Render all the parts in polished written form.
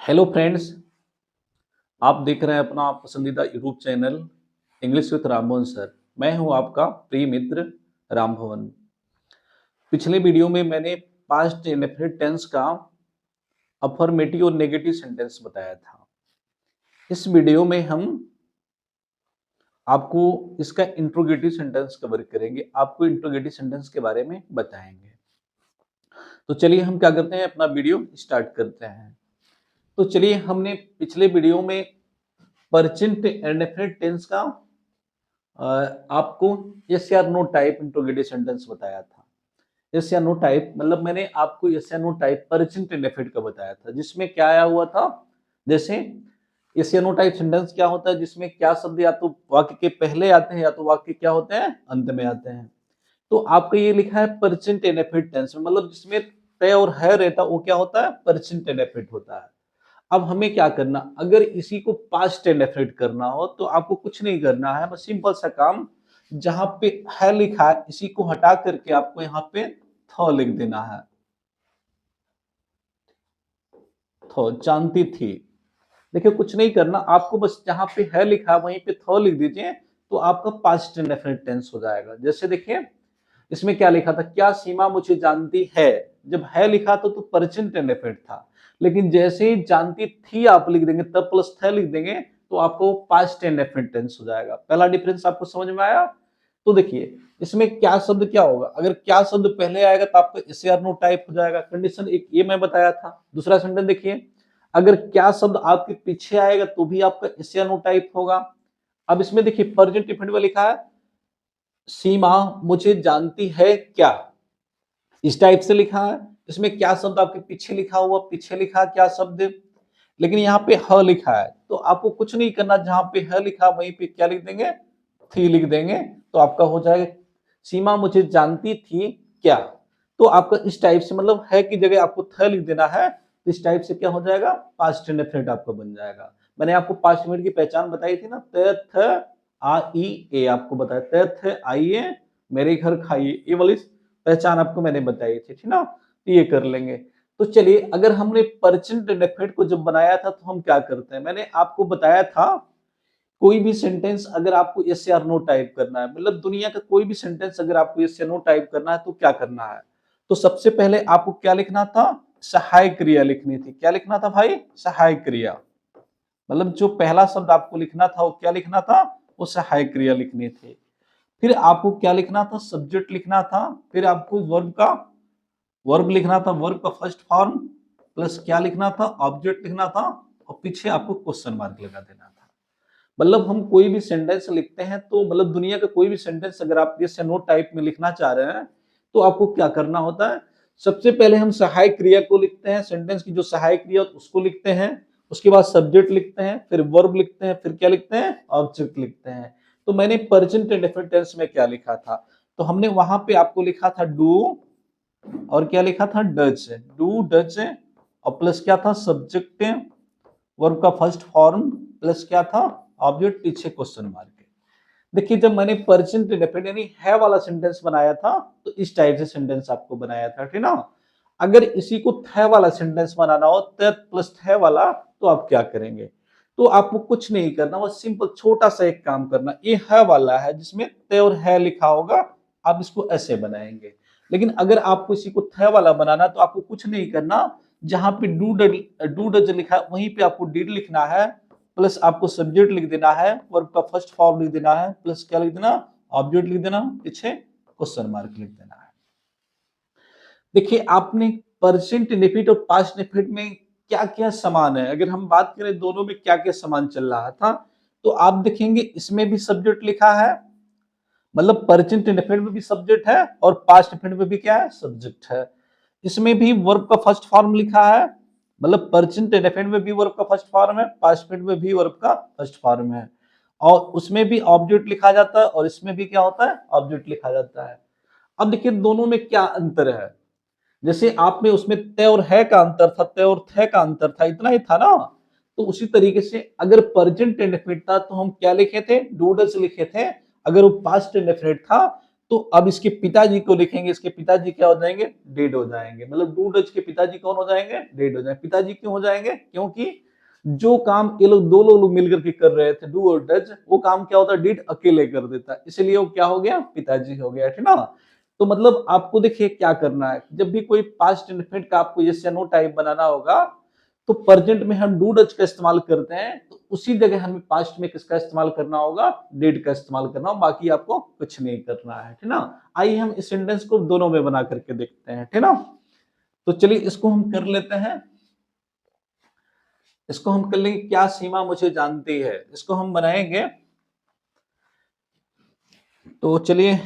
Hello friends, आप देख रहे हैं अपना पसंदीदा YouTube channel English with Rambhawan sir. मैं हूं आपका प्रिय मित्र रामभवन। पिछले वीडियो में मैंने पास्ट इंडेफिनिट टेंस का अफर्मेटिव और नेगेटिव सेंटेंस बताया था। इस वीडियो में हम आपको इसका इंट्रोगेटिव सेंटेंस कवर करेंगे, आपको इंट्रोगेटिव सेंटेंस के बारे में बताएंगे। तो चलिए हम क्या करते हैं, अपना वीडियो स्टार्ट करते हैं। तो चलिए, हमने पिछले वीडियो में प्रेजेंट इंडेफिनिट टेंस का आपको यस या नो टाइप इंट्रोगेटिव सेंटेंस बताया था। यस या नो टाइप मतलब मैंने आपको यस या नो टाइप प्रेजेंट इंडेफिनिट का बताया था, जिसमें क्या आया हुआ था। जैसे यस या नो टाइप सेंटेंस क्या होता है, जिसमें क्या शब्द या तो वाक्य के पहले आते हैं या तो वाक्य क्या होते हैं, अंत में आते हैं। तो आपका ये लिखा है प्रेजेंट इंडेफिनिट टेंस में, मतलब जिसमें तय और है रहता, वो क्या होता है, प्रेजेंट इंडेफिनिट होता है। अब हमें क्या करना, अगर इसी को पास्ट इंडेफिनिट करना हो तो आपको कुछ नहीं करना है, बस सिंपल सा काम, जहां पे है लिखा है इसी को हटा करके आपको यहाँ पे थ लिख देना है। थ, जानती थी। देखिए कुछ नहीं करना आपको, बस जहां पे है लिखा है वहीं पे थ लिख दीजिए, तो आपका पास्ट इंडेफिनिट टेंस हो जाएगा। जैसे देखिए इसमें क्या लिखा था, क्या सीमा मुझे जानती है। जब है लिखा तो प्रेजेंट इंडेफिनिट था, लेकिन जैसे ही जानती थी आप लिख देंगे, तब प्लस थ लिख देंगे, तो आपको पास्ट इंडेफिनिट टेंस हो जाएगा। पहला डिफरेंस आपको समझ में आया। तो देखिए इसमें क्या शब्द क्या होगा, अगर क्या शब्द पहले आएगा तो आपका यस या नो टाइप हो जाएगा। कंडीशन एक ये मैं बताया था। दूसरा सेंटेंस देखिए, अगर क्या शब्द आपके पीछे आएगा तो भी आपका यस या नो टाइप होगा। अब इसमें देखिए प्रेजेंट इंडेफिनिट में लिखा है सीमा मुझे जानती है क्या, इस टाइप से लिखा है। इसमें क्या शब्द आपके पीछे लिखा हुआ, पीछे लिखा क्या शब्द, लेकिन यहाँ पे ह लिखा है, तो आपको कुछ नहीं करना, जहां पे ह लिखा वहीं पे क्या लिख देंगे, थी लिख देंगे, तो आपका हो जाएगा सीमा मुझे जानती थी क्या। तो आपका इस टाइप से, मतलब है की जगह आपको थ लिख देना है, तो इस टाइप से क्या हो जाएगा, पास्ट इंडेफिनिट आपका बन जाएगा। मैंने आपको पास्ट इंडेफिनिट की पहचान बताई थी ना, त थ आ ई ए, आपको बताया त थ आइए मेरे घर खाइए, ये वाली पहचान आपको मैंने बताई थी, ठीक ना। तो ये कर लेंगे। तो चलिए, अगर हमने प्रेजेंट इंडेफिनिट को जब बनाया था तो हम क्या करते हैं, मैंने आपको बताया था कोई भी सेंटेंस अगर आपको यस या नो टाइप करना है, मतलब दुनिया का कोई भी सेंटेंस अगर आपको यस या नो टाइप करना है तो क्या करना है। तो सबसे पहले आपको क्या लिखना था, सहायक क्रिया लिखनी थी। क्या लिखना था भाई, सहायक क्रिया। मतलब जो पहला शब्द आपको लिखना था वो क्या लिखना था, वो सहायक क्रिया लिखनी थी। फिर आपको क्या लिखना था, सब्जेक्ट लिखना था। फिर आपको वर्ब लिखना था, वर्ब का फर्स्ट फॉर्म प्लस क्या लिखना था, ऑब्जेक्ट लिखना था, और पीछे आपको क्वेश्चन मार्क लगा देना था। मतलब हम कोई भी सेंटेंस लिखते हैं तो, मतलब दुनिया का कोई भी सेंटेंस अगर आप यस या नो टाइप में लिखना चाह रहे हैं तो आपको क्या करना होता है, सबसे पहले हम सहायक क्रिया को लिखते हैं, सेंटेंस की जो सहायक क्रिया उसको लिखते हैं। उसके बाद सब्जेक्ट लिखते हैं, फिर वर्ब लिखते हैं, फिर क्या लिखते हैं, ऑब्जेक्ट लिखते हैं। तो मैंने प्रेजेंट इंडेफिनिट टेंस में क्या लिखा था, तो हमने वहां पे आपको लिखा था डू, और क्या लिखा था, डज। डू डज, और प्लस क्या था, सब्जेक्ट, वर्ब का फर्स्ट फॉर्म, प्लस क्या था, ऑब्जेक्ट, पीछे क्वेश्चन मार्क। देखिए जब मैंने प्रेजेंट इंडेफिनिट यानी है वाला सेंटेंस बनाया था तो इस टाइप से सेंटेंस आपको बनाया था, ठीक ना। अगर इसी को थे वाला सेंटेंस बनाना हो, त प्लस थे वाला, तो आप क्या करेंगे, तो आपको कुछ नहीं करना, बस सिंपल छोटा सा एक काम करना। ये है वाला है जिसमें ते और है लिखा होगा, आप इसको ऐसे बनाएंगे। लेकिन अगर आपको इसी को थे वाला बनाना तो आपको कुछ नहीं करना, जहां पे डू डज लिखा है वहीं पे आपको डिड लिखना है, प्लस आपको सब्जेक्ट लिख देना है, वर्ब का फर्स्ट फॉर्म लिख देना है, प्लस क्या लिख देना, ऑब्जेक्ट लिख देना, पीछे क्वेश्चन मार्क लिख देना है। देखिए आपने प्रेजेंट इंडेफिनिट और पास्ट इंडेफिनिट में क्या क्या समान है, अगर हम बात करें दोनों में क्या क्या समान चल रहा था, तो आप देखेंगे इसमें भी सब्जेक्ट लिखा है, मतलब प्रेजेंट इंडेफिनिट में भी सब्जेक्ट है और पास्ट इंडेफिनिट में भी क्या है, सब्जेक्ट है। इसमें भी वर्ब का फर्स्ट फॉर्म लिखा है, मतलब प्रेजेंट इंडेफिनिट में भी वर्ब का फर्स्ट फॉर्म है, पास्ट इंडेफिनिट में भी वर्ब का फर्स्ट फॉर्म है, और उसमें भी ऑब्जेक्ट लिखा जाता है और इसमें भी क्या होता है, ऑब्जेक्ट लिखा जाता है। अब देखिए दोनों में क्या अंतर है, जैसे आपने उसमें तय और है का अंतर था, तय और थे का अंतर था, इतना ही था ना। तो उसी तरीके से अगर प्रेजेंट इंडेफिनिट था तो हम क्या लिखे थे, डू डज लिखे थे। अगर वो पास्ट इंडेफिनिट था तो अब इसके पिताजी को लिखेंगे, इसके पिताजी क्या हो जाएंगे, डेड हो जाएंगे। मतलब डू डच के पिताजी कौन हो जाएंगे, डेड हो जाएंगे। पिताजी क्यों हो जाएंगे, क्योंकि जो काम ये लोग दो लोग मिलकर के कर रहे थे, डू और डच, वो काम क्या होता है, डिड अकेले कर देता, इसलिए वो क्या हो गया, पिताजी हो गया, ठीक ना। तो मतलब आपको देखिए क्या करना है, जब भी कोई पास्ट इंडेफिनिट का आपको यस या नो टाइप बनाना होगा, तो प्रेजेंट में हम डू डच का इस्तेमाल करते हैं, तो उसी जगह हमें पास्ट में किसका इस्तेमाल करना होगा, डिड का इस्तेमाल करना होगा, बाकी आपको कुछ नहीं करना है, ठीक ना। आइए हम इस सेंटेंस को दोनों में बना करके देखते हैं, ठीक ना। तो चलिए इसको हम कर लेते हैं, इसको हम कर लेंगे, क्या सीमा मुझे जानती है, इसको हम बनाएंगे। तो चलिए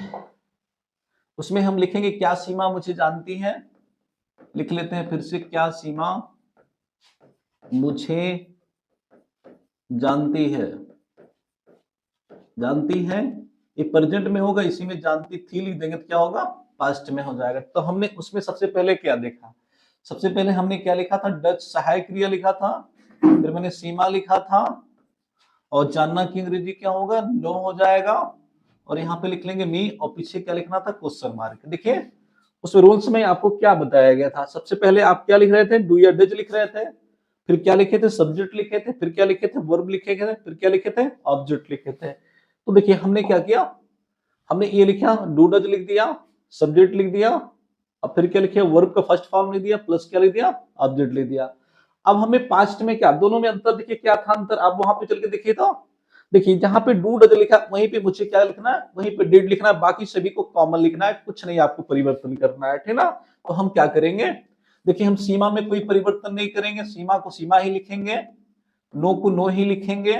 उसमें हम लिखेंगे क्या सीमा मुझे जानती है, लिख लेते हैं फिर से, क्या सीमा मुझे जानती है, जानती है ये प्रेजेंट में होगा, इसी में जानती थी लिख देंगे तो क्या होगा, पास्ट में हो जाएगा। तो हमने उसमें सबसे पहले क्या देखा, सबसे पहले हमने क्या लिखा था, डच सहायक क्रिया लिखा था, फिर मैंने सीमा लिखा था, और जानना की अंग्रेजी क्या होगा, नो हो जाएगा, और यहाँ पे लिख लेंगे मी, और पीछे क्या लिखना था, क्वेश्चन मार्क। देखिए उस रूल्स में आपको क्या बताया गया था, सबसे पहले आप क्या लिख रहे थे, डू या डज लिख रहे थे, फिर क्या लिखे थे, सब्जेक्ट लिखे थे, फिर क्या लिखे थे, वर्ब लिखे थे, फिर क्या लिखे थे, ऑब्जेक्ट लिखे थे। तो देखिए हमने क्या किया, हमने ये लिखा, डू डज लिख दिया, सब्जेक्ट लिख दिया, अब फिर क्या लिखे, वर्ब का फर्स्ट फॉर्म लिख दिया, प्लस क्या लिख दिया, ऑब्जेक्ट लिख दिया। अब हमें पास्ट में क्या, दोनों में अंतर देखिए, क्या था अंतर, आप वहां पे चल के देखिए, तो देखिए जहां पे डू डज लिखा वहीं पे मुझे क्या लिखना है, वहीं पे डिड लिखना है, बाकी सभी को कॉमन लिखना है, कुछ नहीं आपको परिवर्तन करना है, ठीक ना। तो हम क्या करेंगे, देखिए हम सीमा में कोई परिवर्तन नहीं करेंगे, सीमा को सीमा ही लिखेंगे, नो को नो ही लिखेंगे,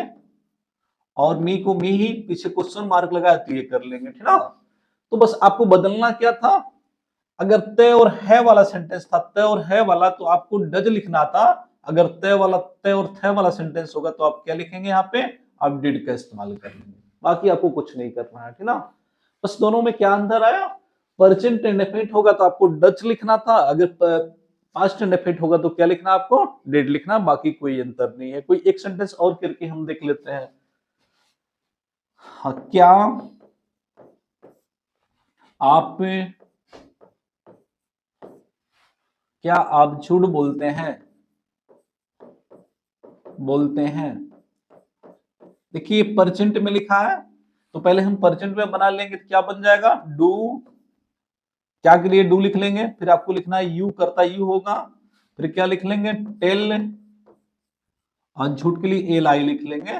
और मी को मी ही, पीछे क्वेश्चन मार्क लगा तो ये कर लेंगे, ठीक ना। तो बस आपको बदलना क्या था, अगर तय और है वाला सेंटेंस था, तय और है वाला, तो आपको डज लिखना था, अगर तय वाला, तय और थे वाला सेंटेंस होगा तो आप क्या लिखेंगे, यहाँ पे आप डिड का इस्तेमाल कर लेंगे, बाकी आपको कुछ नहीं करना है, ठीक ना। बस दोनों में क्या अंतर आया, प्रेजेंट इंडेफिनिट होगा तो आपको डच लिखना था, अगर पास्ट इंडेफिनिट होगा तो क्या लिखना, आपको डिड लिखना, बाकी कोई अंतर नहीं है। कोई एक सेंटेंस और करके हम देख लेते हैं। हाँ, आप क्या आप झूठ बोलते हैं, बोलते हैं। देखिए परसेंट में लिखा है, तो पहले हम परसेंट में बना लेंगे, तो क्या बन जाएगा, डू, क्या के लिए डू लिख लेंगे, फिर आपको लिखना है यू, करता यू होगा, फिर क्या लिख लेंगे, टेल, और झूठ के लिए एल आई लिख लेंगे,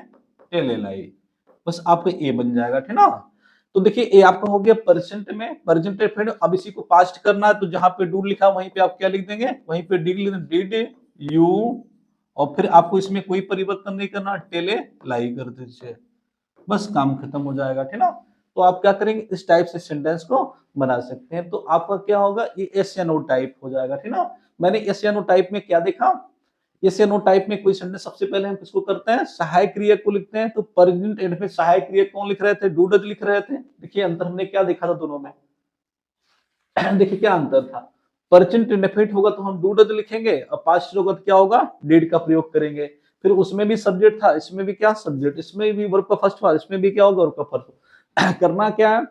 टेल एल आई, बस आपका ए बन जाएगा, ठीक ना। तो देखिए ए आपका हो गया परसेंट में, परसेंट फिर अब इसी को पास्ट करना है, तो जहां पे डू लिखा वहीं पे आप क्या लिख देंगे, वहीं पे डिड यू, और फिर आपको इसमें कोई परिवर्तन नहीं करना, टेले लाई कर दीजिए, बस काम खत्म हो जाएगा, ठीक ना। तो आप क्या करेंगे, इस टाइप से सेंटेंस को बना सकते हैं। तो आपका क्या होगा, ये एस या नो टाइप हो जाएगा, ठीक ना। मैंने एस या नो टाइप में क्या देखा, एस या नो टाइप में कोई सेंटेंस, सबसे पहले हम किसको करते हैं, सहायक क्रिया को लिखते हैं, तो प्रेजेंट एंड में सहायक क्रिया कौन लिख रहे थे, डू डज लिख रहे थे। देखिए अंतर हमने क्या देखा था दोनों में देखिए क्या अंतर था, प्रेजेंट इंडेफिनिट होगा तो हम डू डज लिखेंगे, और पास्ट होगा तो क्या होगा, डिड का प्रयोग करेंगे। फिर उसमें भी सब्जेक्ट था, इसमें भी क्या सब्जेक्ट, इसमें भी वर्ब का फर्स्ट फॉर्म, इसमें भी क्या होगा, वर्ब का फर्स्ट करना क्या है,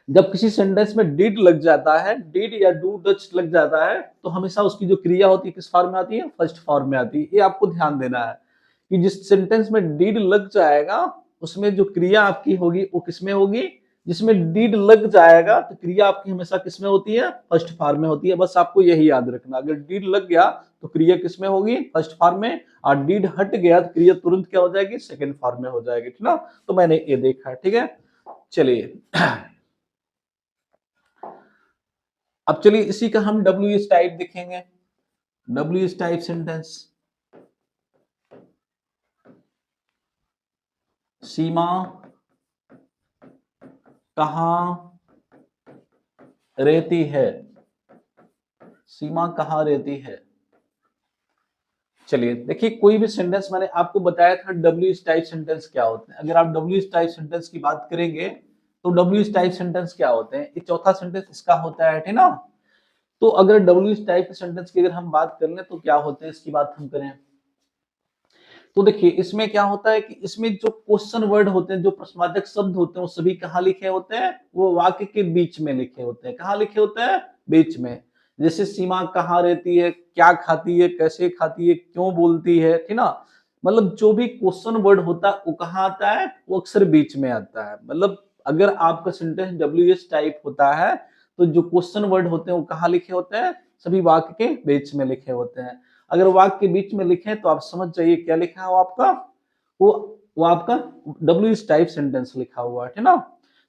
जब किसी सेंटेंस में डिड लग जाता है, डिड या डू डच लग जाता है, तो हमेशा उसकी जो क्रिया होती है किस फॉर्म में आती है, फर्स्ट फॉर्म में आती है। ये आपको ध्यान देना है कि जिस सेंटेंस में डिड लग जाएगा, उसमें जो क्रिया आपकी होगी वो किसमें होगी, जिसमें डिड लग जाएगा तो क्रिया आपकी हमेशा किसमें होती है, फर्स्ट फॉर्म में होती है। बस आपको यही याद रखना, अगर डिड लग गया तो क्रिया किसमें होगी, फर्स्ट फॉर्म में, और डिड हट गया तो क्रिया तुरंत क्या हो जाएगी, सेकंड फॉर्म में हो जाएगी, ठीक ना। तो मैंने ये देखा है, ठीक है। चलिए अब चलिए इसी का हम डब्ल्यू एस टाइप देखेंगे, डब्ल्यू एस टाइप सेंटेंस, सीमा कहां रहती है, सीमा कहां रहती है। चलिए देखिए कोई भी सेंटेंस, मैंने आपको बताया था डब्ल्यू एस टाइप सेंटेंस क्या होते हैं। अगर आप डब्ल्यू एस टाइप सेंटेंस की बात करेंगे तो डब्ल्यू एस टाइप सेंटेंस क्या होते हैं, ये चौथा सेंटेंस इसका होता है, ठीक ना। तो अगर डब्ल्यू एस टाइप सेंटेंस की अगर हम बात कर लें तो क्या होते हैं, इसकी बात हम करें, तो देखिए इसमें क्या होता है कि इसमें जो क्वेश्चन वर्ड होते हैं, जो प्रश्नवाचक शब्द होते हैं, वो सभी कहाँ लिखे होते हैं, वो वाक्य के बीच में लिखे होते हैं। कहाँ लिखे होते हैं, बीच में। जैसे सीमा कहाँ रहती है, क्या खाती है, कैसे खाती है, क्यों बोलती है, ठीक ना। मतलब जो भी क्वेश्चन वर्ड होता है वो कहाँ आता है, वो अक्सर बीच में आता है। मतलब अगर आपका सेंटेंस WH टाइप होता है तो जो क्वेश्चन वर्ड होते हैं वो कहाँ लिखे होते हैं, सभी वाक्य के बीच में लिखे होते हैं। अगर वाक्य के बीच में लिखे तो आप समझ जाइए क्या लिखा है वो आपका, वो आपका WH टाइप सेंटेंस लिखा हुआ है ना।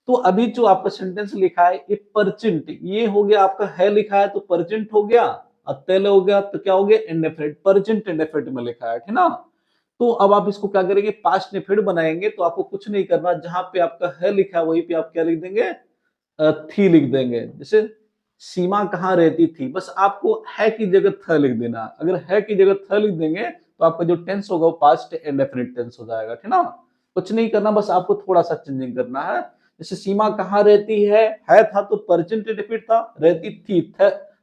तो अभी जो आपका सेंटेंस लिखा है ये परजेंट, ये हो गया आपका है लिखा है तो परजेंट हो गया, और तेल हो गया तो क्या हो गया, इंडेफिनिट, परजेंट इंडेफिनिट में लिखा है ना। तो अब आप इसको क्या करेंगे, पास्ट इंडेफिनिट बनाएंगे। तो आपको कुछ नहीं करना, जहां पे आपका है लिखा है वहीं पे आप क्या लिख देंगे, थी लिख देंगे। जैसे सीमा कहाँ रहती थी, बस आपको है की जगह थ लिख देना। अगर है की जगह थ लिख देंगे तो आपका जो टेंस होगा वो पास्ट इंडेफिनिट टेंस हो जाएगा, ठीक ना। कुछ नहीं करना, बस आपको थोड़ा सा चेंजिंग करना है। जैसे सीमा कहाँ रहती है था तो प्रेजेंट इंडेफिनिट था, रहती थी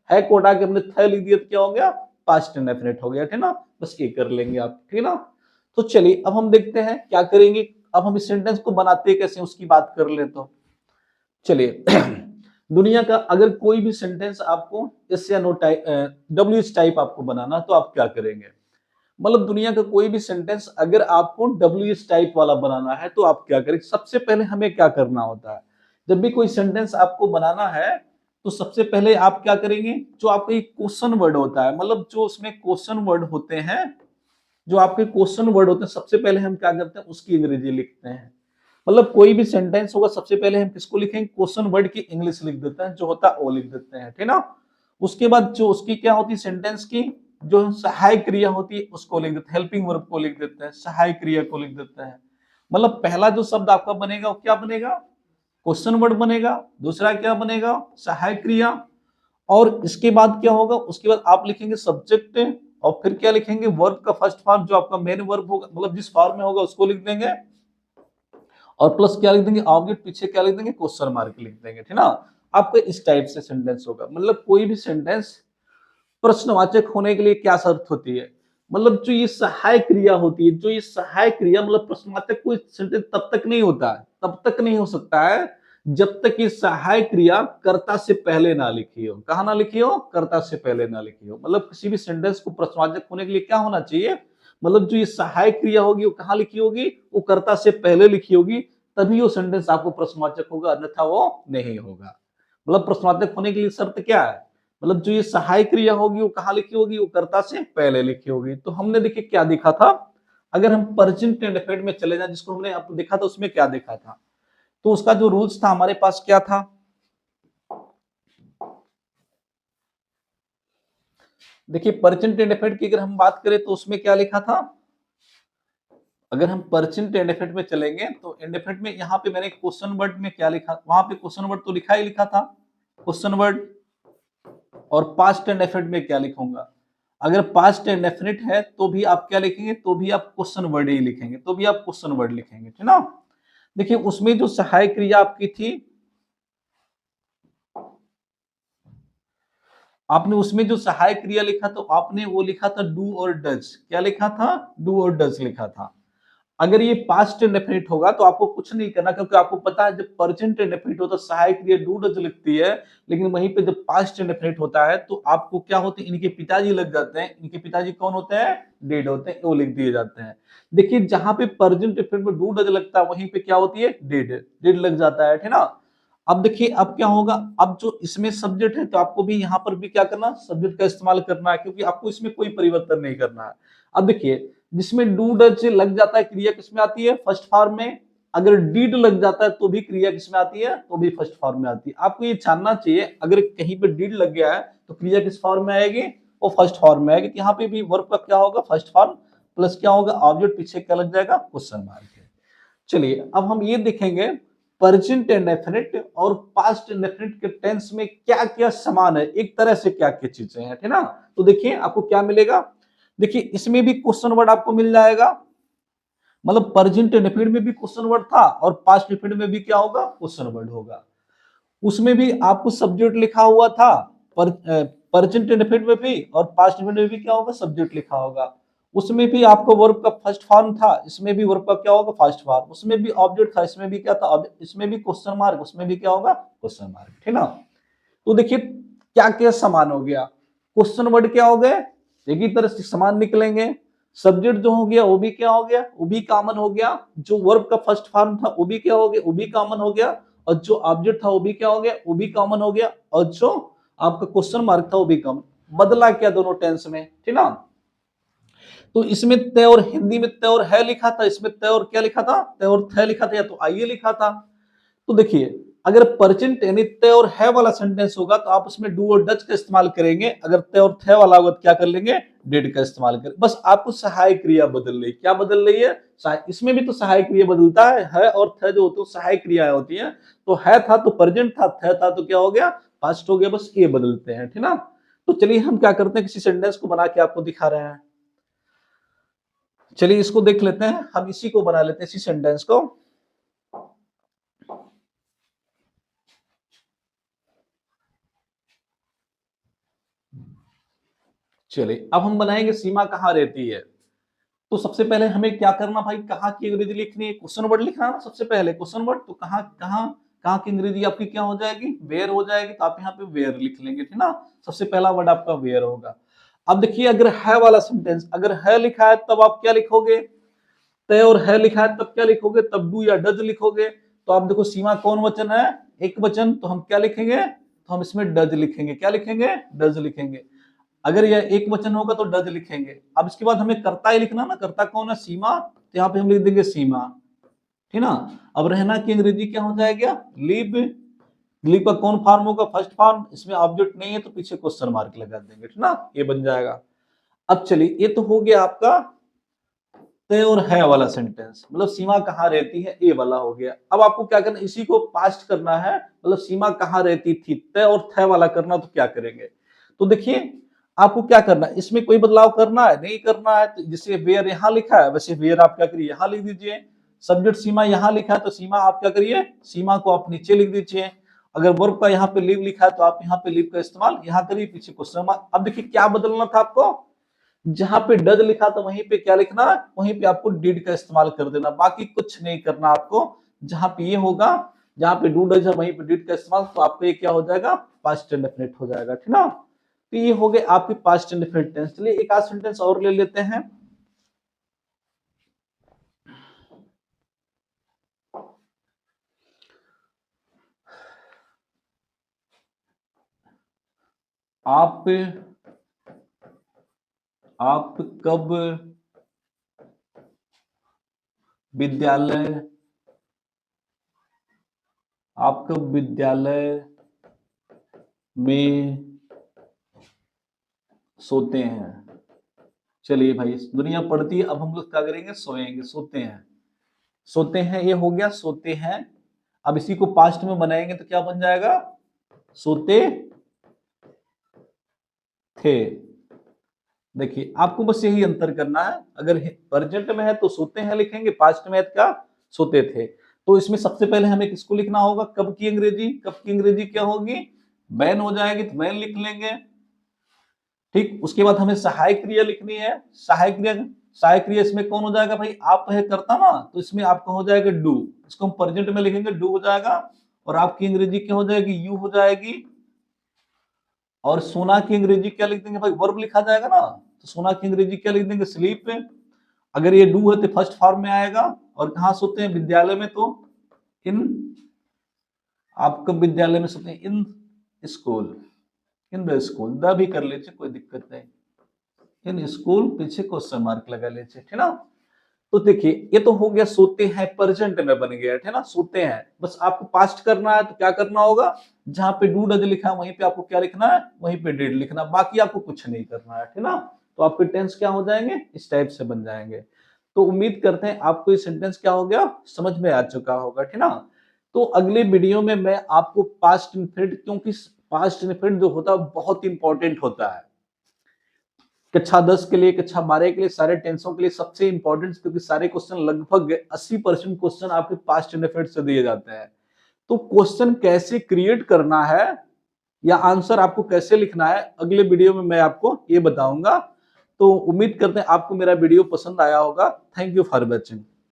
है को हटा के हमने थ लिख दिया तो क्या हो गया, पास्ट इंडेफिनिट हो गया, ठीक ना। बस ये कर लेंगे आप, ठीक ना। तो चलिए अब हम देखते हैं क्या करेंगे। अब हम इस सेंटेंस को बनाते कैसे उसकी बात कर ले। तो चलिए दुनिया का अगर कोई भी सेंटेंस आपको एस या नो टाइप WH टाइप आपको बनाना तो आप क्या करेंगे। मतलब दुनिया का कोई भी सेंटेंस अगर आपको WH टाइप वाला बनाना है तो आप क्या करेंगे। सबसे पहले हमें क्या करना होता है, जब भी कोई सेंटेंस आपको बनाना है तो सबसे पहले आप क्या करेंगे, जो आपका एक क्वेश्चन वर्ड होता है, मतलब जो उसमें क्वेश्चन वर्ड होते हैं, जो आपके क्वेश्चन वर्ड होते हैं, सबसे पहले हम क्या करते हैं उसकी अंग्रेजी लिखते हैं। मतलब कोई भी सेंटेंस होगा सबसे पहले हम किसको लिखेंगे, क्वेश्चन वर्ड की इंग्लिश लिख देते हैं, जो होता है वो लिख देते हैं, ठीक ना। उसके बाद जो उसकी क्या होती है सेंटेंस की जो सहायक क्रिया होती है उसको लिख देते हैं, हेल्पिंग वर्ब को लिख देते हैं, सहायक क्रिया को लिख देते हैं। मतलब पहला जो शब्द आपका बनेगा वो क्या बनेगा, क्वेश्चन वर्ड बनेगा। दूसरा क्या बनेगा, सहायक क्रिया। और इसके बाद क्या होगा, उसके बाद आप लिखेंगे सब्जेक्ट, और फिर क्या लिखेंगे, वर्ब का फर्स्ट फॉर्म जो आपका मेन वर्ब होगा, मतलब जिस फॉर्म में होगा उसको लिख देंगे, और प्लस क्या लिख देंगे, ऑब्जेक्ट पीछे क्या लिख देंगे, क्वेश्चन मार्क लिख देंगे, ठीक ना। आपका इस टाइप से सेंटेंस होगा। मतलब कोई भी सेंटेंस प्रश्नवाचक होने के लिए क्या शर्त होती है, मतलब जो ये सहायक क्रिया होती है, जो ये सहायक क्रिया मतलब प्रश्नवाचक कोई सेंटेंस तब तक नहीं होता है, तब तक नहीं हो सकता है जब तक ये सहायक क्रिया कर्ता से पहले ना लिखी हो। कहा ना लिखी हो, कर्ता से पहले ना लिखी हो। मतलब किसी भी सेंटेंस को प्रश्नवाचक होने के लिए क्या होना चाहिए, मतलब जो ये सहायक क्रिया होगी वो कहाँ लिखी होगी, वो कर्ता से पहले लिखी होगी, तभी वो सेंटेंस आपको प्रश्नवाचक होगा, अन्यथा वो नहीं होगा। मतलब प्रश्नवाचक होने के लिए शर्त क्या है, मतलब जो ये सहायक क्रिया होगी वो कहाँ लिखी होगी, वो कर्ता से पहले लिखी होगी। तो हमने देखिए क्या देखा था, अगर हम प्रेजेंट इंडेफिनिट में चले जाए जिसको हमने आपको देखा था, उसमें क्या देखा था, तो उसका जो रूल्स था हमारे पास क्या था। देखिए प्रेजेंट इंडेफिनिट की अगर हम बात करें तो उसमें क्या लिखा था, अगर हम प्रेजेंट इंडेफिनिट में चलेंगे तो इंडेफिनिट में यहाँ पे मैंने क्वेश्चन वर्ड में क्या लिखा, वहां पे क्वेश्चन वर्ड तो लिखा ही लिखा था, क्वेश्चन वर्ड। और पास्ट इंडेफिनिट में क्या लिखूंगा, अगर पास्ट इंडेफिनिट है तो भी आप क्या लिखेंगे, तो भी आप क्वेश्चन वर्ड ही लिखेंगे, तो भी आप क्वेश्चन वर्ड लिखेंगे, ठीक ना। देखिए उसमें जो सहायक क्रिया आपकी थी, आपने उसमें जो सहायक क्रिया लिखा तो आपने वो लिखा था डू और डज, क्या लिखा था, डू और डज लिखा था। अगर ये पास्ट इंडेफिनिट होगा तो आपको कुछ नहीं करना, क्योंकि आपको पता है जब प्रेजेंट इंडेफिनिट होता है सहायक क्रिया डू डज लिखती है, लेकिन वहीं पे जब पास्ट इंडेफिनिट होता है तो आपको क्या होते हैं, इनके पिताजी लग जाते हैं। इनके पिताजी कौन होते हैं, डेड होते हैं, वो लिख दिए जाते हैं। देखिए जहां पे प्रेजेंट इंडेफिनिट में डू डज लगता है वहीं पे क्या होती है, डेड, डेड लग जाता है, ठीक ना। अब देखिए अब क्या होगा, अब जो इसमें सब्जेक्ट है तो आपको भी यहाँ पर भी क्या करना, सब्जेक्ट का इस्तेमाल करना है, क्योंकि आपको इसमें कोई परिवर्तन नहीं करना है। अब देखिए जिसमें डू डज लग जाता है क्रिया किसमें आती है, फर्स्ट फॉर्म में। अगर डीड लग जाता है तो भी क्रिया किसमें आती है, तो भी फर्स्ट फॉर्म में आती है। आपको ये जानना चाहिए अगर कहीं पे डीड लग गया है तो क्रिया किस फॉर्म में आएगी, वो फर्स्ट फॉर्म में आएगी। तो यहाँ पे भी वर्ब का क्या होगा, फर्स्ट फॉर्म, प्लस क्या होगा, ऑब्जेक्ट पीछे क्या लग जाएगा, क्वेश्चन मार्क। चलिए अब हम ये देखेंगे प्रेजेंट इंडेफिनिट और पास्ट इंडेफिनिट के टेंस में क्या क्या समान है, एक तरह से क्या क्या चीजें हैं, ठीक ना। तो देखिए आपको क्या मिलेगा, देखिए इसमें भी क्वेश्चन वर्ड आपको मिल जाएगा, मतलब प्रेजेंट इंडेफिनिट में भी क्वेश्चन वर्ड था और पास्ट इंडेफिनिट में भी क्या होगा, क्वेश्चन वर्ड होगा। उसमें भी आपको सब्जेक्ट लिखा हुआ था, प्रेजेंट इंडेफिनिट में भी और पास्ट इंडेफिनिट में भी क्या होगा, सब्जेक्ट लिखा होगा। उसमें भी आपको वर्ब का फर्स्ट फॉर्म था, इसमें भी वर्ब का क्या होगा फर्स्ट फॉर्म, उसमें भी ऑब्जेक्ट था, इसमें भी क्या था, इसमें भी क्वेश्चन मार्क, उसमें भी क्या होगा क्वेश्चन मार्क, ठीक ना। तो देखिए क्या क्या समान हो गया, क्वेश्चन वर्ड क्या हो गए एक ही तरह से समान निकलेंगे, सब्जेक्ट जो हो गया वो भी क्या हो गया, वो भी कॉमन हो गया, जो वर्ब का फर्स्ट फॉर्म था वो भी क्या हो गया, वो भी कॉमन हो गया, और जो ऑब्जेक्ट था वो भी क्या हो गया, वो भी कॉमन हो गया, और जो आपका क्वेश्चन मार्क था वो भी कॉमन, बदला क्या दोनों टेंस में, ठीक ना। तो इसमें तय और हिंदी में तय और है लिखा था, इसमें तय और क्या लिखा था, तय और थे लिखा था, या तो आइए लिखा था। तो देखिए अगर प्रेजेंट यानी तय और है वाला सेंटेंस होगा तो आप उसमें डू और डज का इस्तेमाल करेंगे, अगर तय और थे वाला होगा तो क्या कर लेंगे, डिड का इस्तेमाल करें। बस आपको सहायक क्रिया बदल रही, क्या बदल रही है, इसमें भी तो सहायक क्रिया बदलता है और थे जो होते हैं सहायक क्रियाएं होती हैं। तो है था तो प्रेजेंट था, थे था तो क्या हो गया पास्ट हो गया, बस ये बदलते हैं, ठीक ना। तो चलिए हम क्या करते हैं, किसी सेंटेंस को बना के आपको दिखा रहे हैं। चलिए इसको देख लेते हैं, हम इसी को बना लेते हैं, इसी सेंटेंस को। चलिए अब हम बनाएंगे सीमा कहाँ रहती है। तो सबसे पहले हमें क्या करना भाई, कहाँ की अंग्रेजी लिखनी है, क्वेश्चन वर्ड लिखना है ना सबसे पहले, क्वेश्चन वर्ड। तो कहाँ कहाँ कहाँ की अंग्रेजी आपकी क्या हो जाएगी, वेयर हो जाएगी, तो आप यहाँ पे वेयर लिख लेंगे, ठीक ना। सबसे पहला वर्ड आपका वेयर होगा। अब देखिए अगर है वाला सेंटेंस, अगर है लिखा है तब आप क्या लिखोगे, तय और है लिखा है तब क्या लिखोगे, तब डू या डज लिखोगे। तो आप देखो सीमा कौन वचन है, एक वचन, तो हम क्या लिखेंगे, तो हम इसमें डज लिखेंगे, क्या लिखेंगे, डज लिखेंगे। अगर यह एक वचन होगा तो डज लिखेंगे। अब इसके बाद हमें कर्ता ही लिखना ना, कर्ता कौन है, सीमा, तो यहाँ पे हम लिख देंगे सीमा, ठीक ना। अब रहना की अंग्रेजी क्या हो जाएगा, लिव। लिव का कौन फॉर्म होगा, फर्स्ट फॉर्म, इसमें ऑब्जेक्ट नहीं है तो पीछे क्वेश्चन मार्क लगा देंगे, ठीक ना, ये बन जाएगा। अब चलिए ये तो हो गया आपका तय और है वाला सेंटेंस, मतलब सीमा कहाँ रहती है ये वाला हो गया। अब आपको क्या करना, इसी को पास्ट करना है, मतलब सीमा कहाँ रहती थी, तय और थे वाला करना, तो क्या करेंगे। तो देखिए आपको क्या करना है, इसमें कोई बदलाव करना है नहीं करना है, तो जैसे वेयर यहाँ लिखा है वैसे वेयर आप क्या करिए यहाँ लिख दीजिए। सब्जेक्ट सीमा यहाँ लिखा है तो सीमा आप क्या करिए, सीमा को आप नीचे लिख दीजिए। अगर वर्ब का यहाँ पे लिव लिखा है तो आप यहाँ पे लिव का इस्तेमाल यहाँ करिए, पीछे क्वेश्चन मार्क। अब देखिए क्या बदलना था आपको, जहां पे डज लिखा था वहीं पे क्या लिखना है, वहीं पे आपको डिड का इस्तेमाल कर देना, बाकी कुछ नहीं करना आपको। जहां पे ये होगा, जहां पे डू डज है वहीं पे डिड का इस्तेमाल, तो आपको ये क्या हो जाएगा, पास्ट इंडेफिनिट हो जाएगा, ठीक ना। तो ये हो गए आपके पास्ट इंडेफिनिट टेंस। चलिए एक आध सेंटेंस और ले लेते हैं। आप आप कब विद्यालय, आप कब विद्यालय में सोते हैं। चलिए भाई दुनिया पढ़ती है, अब हम लोग क्या करेंगे, सोएंगे, सोते हैं। सोते हैं ये हो गया, सोते हैं। अब इसी को पास्ट में बनाएंगे तो क्या बन जाएगा, सोते थे। देखिए आपको बस यही अंतर करना है, अगर प्रेजेंट में है तो सोते हैं लिखेंगे, पास्ट में है तो क्या सोते थे। तो इसमें सबसे पहले हमें किसको लिखना होगा, कब की अंग्रेजी, कब की अंग्रेजी क्या होगी, बैन हो जाएगी तो बैन लिख लेंगे। ठीक, उसके बाद हमें सहायक क्रिया लिखनी है, सहायक क्रिया, सहायक क्रिया इसमें कौन हो जाएगा भाई, आप है करता ना, तो इसमें आपका हो जाएगा डू, इसको हम प्रेजेंट में लिखेंगे डू हो जाएगा, और आपकी अंग्रेजी क्या हो जाएगी, यू हो जाएगी। और सोना की अंग्रेजी क्या लिख देंगे भाई, वर्ब लिखा जाएगा ना, तो सोना की अंग्रेजी क्या लिख देंगे, स्लीप। अगर ये डू है तो फर्स्ट फॉर्म में आएगा, और कहाँ सोते हैं, विद्यालय में, तो इन, आप कब विद्यालय में सोते हैं, in school, in the school, the भी कर लीजिए कोई दिक्कत नहीं, इन स्कूल पीछे क्वेश्चन मार्क लगा लीजिए, ठीक ना। तो देखिए ये तो हो गया सोते हैं, प्रेजेंट में बन गया, ठीक ना, सोते हैं। बस आपको पास्ट करना है तो क्या करना होगा, जहां पे डू डज लिखा है वहीं पे आपको क्या लिखना है, वहीं पे डिड लिखना, बाकी आपको कुछ नहीं करना है, ठीक ना। तो आपके टेंस क्या हो जाएंगे, इस टाइप से बन जाएंगे। तो उम्मीद करते हैं आपको ये सेंटेंस क्या हो गया, समझ में आ चुका होगा, ठीक ना। तो अगले वीडियो में मैं आपको पास्ट इनफिनिट, क्योंकि पास्ट इनफिनिट जो होता है बहुत इंपॉर्टेंट होता है कक्षा 10 के लिए, कक्षा 12 के लिए, सारे टेंसों के लिए सबसे इंपॉर्टेंट, क्योंकि सारे क्वेश्चन लगभग 80% क्वेश्चन आपके पास्ट इंडेफिनिट से दिए जाते हैं। तो क्वेश्चन कैसे क्रिएट करना है या आंसर आपको कैसे लिखना है, अगले वीडियो में मैं आपको ये बताऊंगा। तो उम्मीद करते हैं आपको मेरा वीडियो पसंद आया होगा। Thank you for watching.